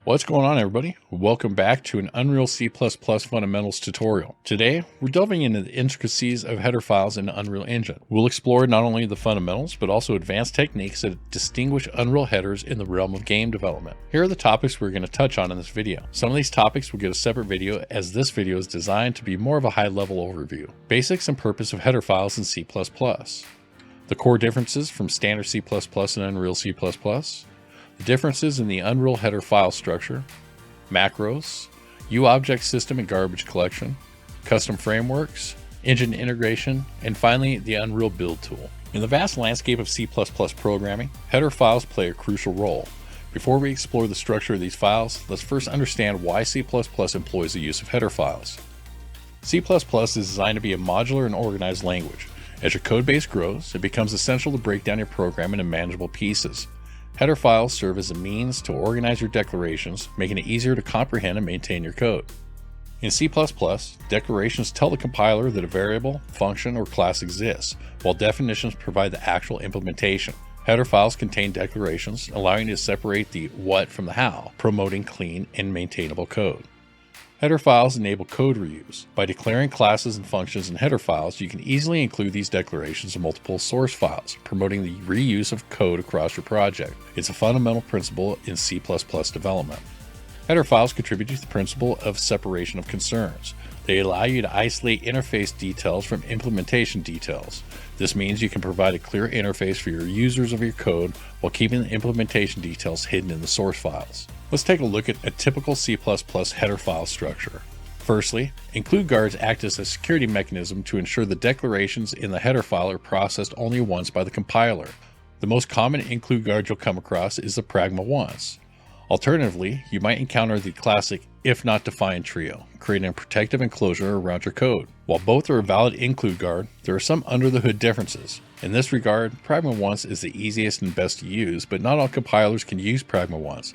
What's going on, everybody? Welcome back to an Unreal C++ Fundamentals tutorial. Today, we're delving into the intricacies of header files in Unreal Engine. We'll explore not only the fundamentals, but also advanced techniques that distinguish Unreal headers in the realm of game development. Here are the topics we're going to touch on in this video. Some of these topics will get a separate video, as this video is designed to be more of a high-level overview. Basics and purpose of header files in C++. The core differences from standard C++ and Unreal C++. The differences in the Unreal header file structure, macros, UObject system and garbage collection, custom frameworks, engine integration, and finally the Unreal build tool. In the vast landscape of C++ programming, header files play a crucial role. Before we explore the structure of these files, let's first understand why C++ employs the use of header files. C++ is designed to be a modular and organized language. As your code base grows, it becomes essential to break down your program into manageable pieces. Header files serve as a means to organize your declarations, making it easier to comprehend and maintain your code. In C++, declarations tell the compiler that a variable, function, or class exists, while definitions provide the actual implementation. Header files contain declarations, allowing you to separate the what from the how, promoting clean and maintainable code. Header files enable code reuse. By declaring classes and functions in header files, you can easily include these declarations in multiple source files, promoting the reuse of code across your project. It's a fundamental principle in C++ development. Header files contribute to the principle of separation of concerns. They allow you to isolate interface details from implementation details. This means you can provide a clear interface for your users of your code while keeping the implementation details hidden in the source files. Let's take a look at a typical C++ header file structure. Firstly, include guards act as a security mechanism to ensure the declarations in the header file are processed only once by the compiler. The most common include guard you'll come across is the pragma once. Alternatively, you might encounter the classic if not defined trio, creating a protective enclosure around your code. While both are a valid include guard, there are some under the hood differences. In this regard, pragma once is the easiest and best to use, but not all compilers can use pragma once.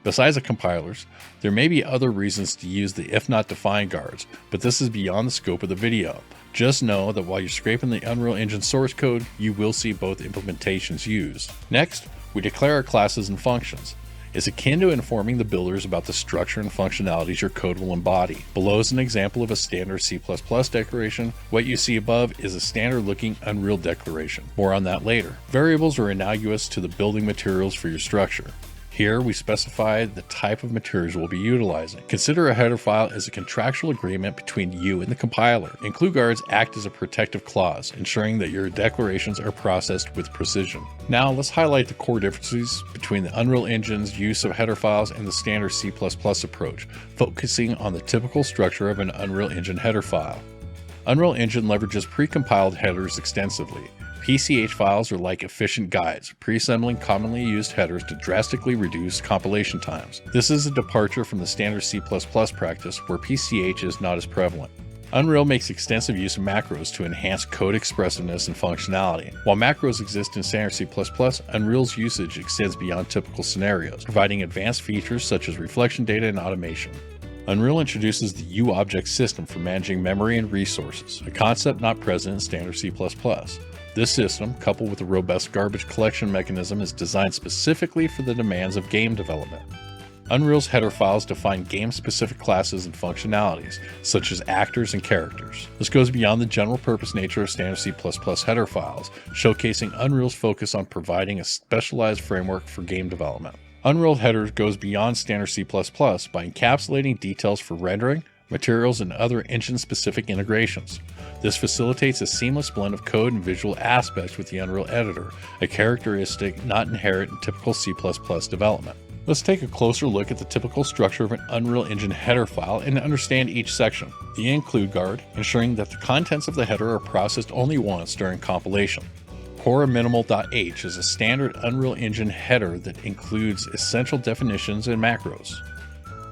Besides the compilers, there may be other reasons to use the if not defined guards, but this is beyond the scope of the video. Just know that while you're scraping the Unreal Engine source code, you will see both implementations used. Next, we declare our classes and functions. It's akin to informing the builders about the structure and functionalities your code will embody. Below is an example of a standard C++ declaration. What you see above is a standard looking Unreal declaration. More on that later. Variables are analogous to the building materials for your structure. Here, we specify the type of materials we'll be utilizing. Consider a header file as a contractual agreement between you and the compiler. Include guards act as a protective clause, ensuring that your declarations are processed with precision. Now, let's highlight the core differences between the Unreal Engine's use of header files and the standard C++ approach, focusing on the typical structure of an Unreal Engine header file. Unreal Engine leverages pre-compiled headers extensively. PCH files are like efficient guides, pre-assembling commonly used headers to drastically reduce compilation times. This is a departure from the standard C++ practice, where PCH is not as prevalent. Unreal makes extensive use of macros to enhance code expressiveness and functionality. While macros exist in standard C++, Unreal's usage extends beyond typical scenarios, providing advanced features such as reflection data and automation. Unreal introduces the UObject system for managing memory and resources, a concept not present in standard C++. This system, coupled with a robust garbage collection mechanism, is designed specifically for the demands of game development. Unreal's header files define game-specific classes and functionalities, such as actors and characters. This goes beyond the general-purpose nature of standard C++ header files, showcasing Unreal's focus on providing a specialized framework for game development. Unreal headers goes beyond standard C++ by encapsulating details for rendering, materials, and other engine-specific integrations. This facilitates a seamless blend of code and visual aspects with the Unreal Editor, a characteristic not inherent in typical C++ development. Let's take a closer look at the typical structure of an Unreal Engine header file and understand each section. The include guard, ensuring that the contents of the header are processed only once during compilation. Core minimal.h is a standard Unreal Engine header that includes essential definitions and macros.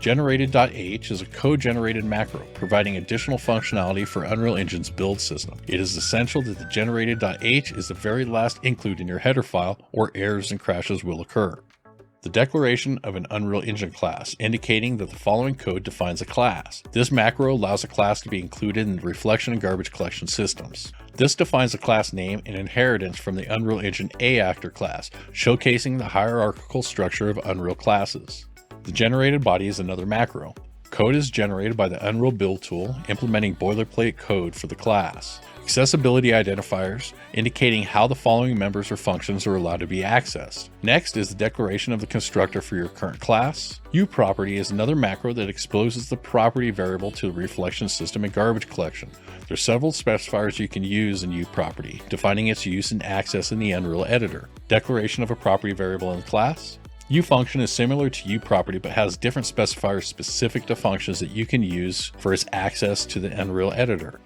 Generated.h is a code-generated macro, providing additional functionality for Unreal Engine's build system. It is essential that the generated.h is the very last include in your header file, or errors and crashes will occur. The declaration of an Unreal Engine class, indicating that the following code defines a class. This macro allows a class to be included in the reflection and garbage collection systems. This defines a class name and inheritance from the Unreal Engine Actor class, showcasing the hierarchical structure of Unreal classes. The generated body is another macro. Code is generated by the Unreal Build tool, implementing boilerplate code for the class. Accessibility identifiers, indicating how the following members or functions are allowed to be accessed. Next is the declaration of the constructor for your current class. UProperty is another macro that exposes the property variable to the reflection system and garbage collection. There are several specifiers you can use in UProperty, defining its use and access in the Unreal editor. Declaration of a property variable in the class. UFunction is similar to UProperty but has different specifiers specific to functions that you can use for its access to the Unreal editor.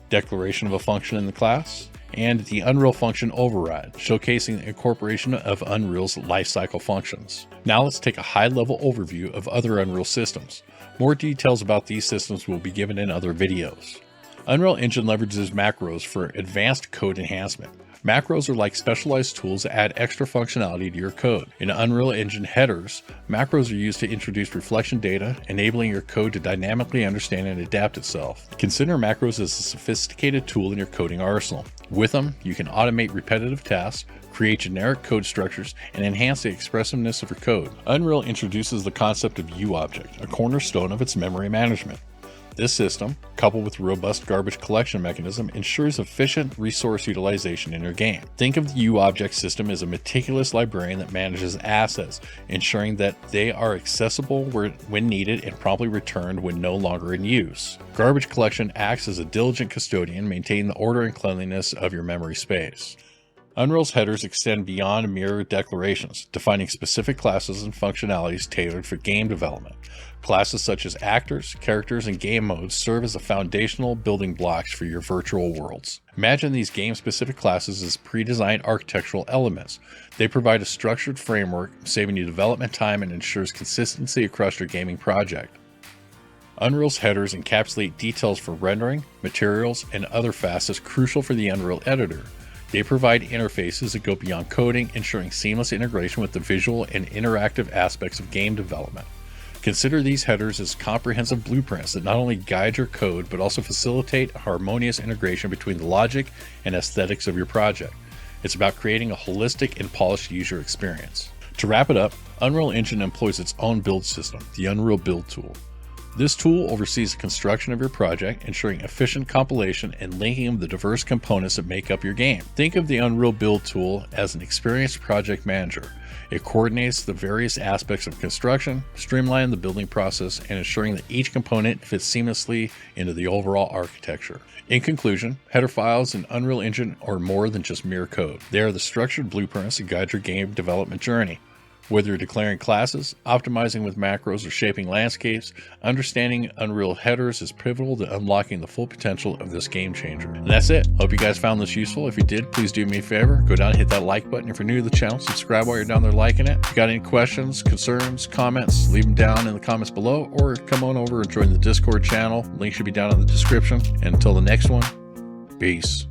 Declaration of a function in the class, and the Unreal function override, showcasing the incorporation of Unreal's lifecycle functions. Now let's take a high-level overview of other Unreal systems. More details about these systems will be given in other videos. Unreal Engine leverages macros for advanced code enhancement. Macros are like specialized tools that add extra functionality to your code. In Unreal Engine headers, macros are used to introduce reflection data, enabling your code to dynamically understand and adapt itself. Consider macros as a sophisticated tool in your coding arsenal. With them, you can automate repetitive tasks, create generic code structures, and enhance the expressiveness of your code. Unreal introduces the concept of UObject, a cornerstone of its memory management. This system, coupled with a robust garbage collection mechanism, ensures efficient resource utilization in your game. Think of the UObject system as a meticulous librarian that manages assets, ensuring that they are accessible when needed and promptly returned when no longer in use. Garbage collection acts as a diligent custodian, maintaining the order and cleanliness of your memory space. Unreal's headers extend beyond mere declarations, defining specific classes and functionalities tailored for game development. Classes such as actors, characters, and game modes serve as the foundational building blocks for your virtual worlds. Imagine these game-specific classes as pre-designed architectural elements. They provide a structured framework, saving you development time and ensures consistency across your gaming project. Unreal's headers encapsulate details for rendering, materials, and other facets crucial for the Unreal editor. They provide interfaces that go beyond coding, ensuring seamless integration with the visual and interactive aspects of game development. Consider these headers as comprehensive blueprints that not only guide your code, but also facilitate a harmonious integration between the logic and aesthetics of your project. It's about creating a holistic and polished user experience. To wrap it up, Unreal Engine employs its own build system, the Unreal Build tool. This tool oversees the construction of your project, ensuring efficient compilation and linking of the diverse components that make up your game. Think of the Unreal Build tool as an experienced project manager. It coordinates the various aspects of construction, streamlining the building process, and ensuring that each component fits seamlessly into the overall architecture. In conclusion, header files in Unreal Engine are more than just mere code. They are the structured blueprints that guide your game development journey. Whether you're declaring classes, optimizing with macros, or shaping landscapes, understanding Unreal headers is pivotal to unlocking the full potential of this game changer. And that's it. Hope you guys found this useful. If you did, please do me a favor. Go down and hit that like button. If you're new to the channel, subscribe while you're down there liking it. If you got any questions, concerns, comments, leave them down in the comments below, or come on over and join the Discord channel. Link should be down in the description. And until the next one, peace.